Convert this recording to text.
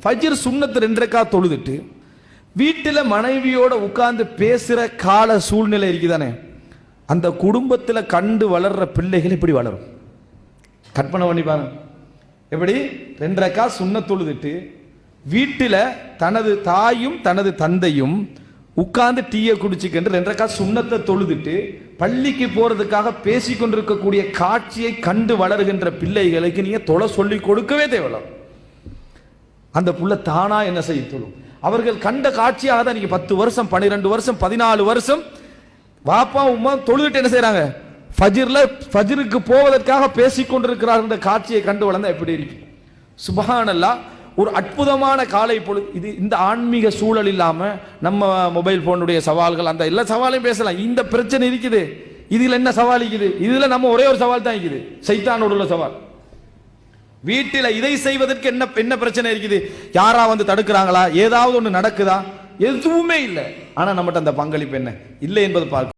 ஃபஜ்ர் சுன்னத்து 2 ரக்காத் தொழுதுட்டு வீட்டில் மனைவியோட உட்கார்ந்து பேசுற கால சூழ்நிலை இருக்குதானே, அந்த குடும்பத்தில் கண்டு வளர்ற பிள்ளைகள் இப்படி வளரும். கற்பனை பண்ணி பாருங்க. எப்படி 2 ரக்காத் சுன்னத் தொழுதுட்டு வீட்டில் தனது தாயும் தனது தந்தையும் உட்கார்ந்து டீயை குடிச்சுக்கிட்டு 2 ரக்காத் சுன்னத்தை தொழுதுட்டு பள்ளிக்கு போறதுக்காக பேசி கொண்டிருக்கக்கூடிய காட்சியை கண்டு வளர்கின்ற பிள்ளைகளுக்கு நீங்க தொலை சொல்லி கொடுக்கவே தேவையில்லை. அந்த புள்ள தானா என்ன செய்ய தொழும். அவர்கள் கண்ட காட்சியாக தான் நீங்க 10 வருஷம் 12 வருஷம் 14 வருஷம் வாப்பா உமா தொழுதுட்டு என்ன செய்யறாங்க, ஃபஜ்ருக்கு போவதற்காக பேசி கொண்டிருக்கிறார்கள். காட்சியை கண்டு வளர்ந்தா எப்படி இருக்கு. சுப்ஹானல்லாஹ். ஒரு அற்புதமான காலை பொழுது இது. இந்த ஆன்மீக சூழல் இல்லாம நம்ம மொபைல் போனுடைய சவால்கள் அந்த எல்லா சவாலையும் பேசலாம். இந்த பிரச்சனை இருக்குது, இதுல என்ன சவால் இருக்குது, இதுல நம்ம ஒரே ஒரு சவால் தான் இருக்குது, சைத்தானோட உள்ள சவால். வீட்டில் இதை செய்வதற்கு என்ன பிரச்சனை இருக்குது, யாரா வந்து தடுக்கிறாங்களா, ஏதாவது ஒன்று நடக்குதா, எதுவுமே இல்லை. ஆனா நம்மகிட்ட அந்த பங்களிப்பு என்ன இல்லை என்பது பார்க்க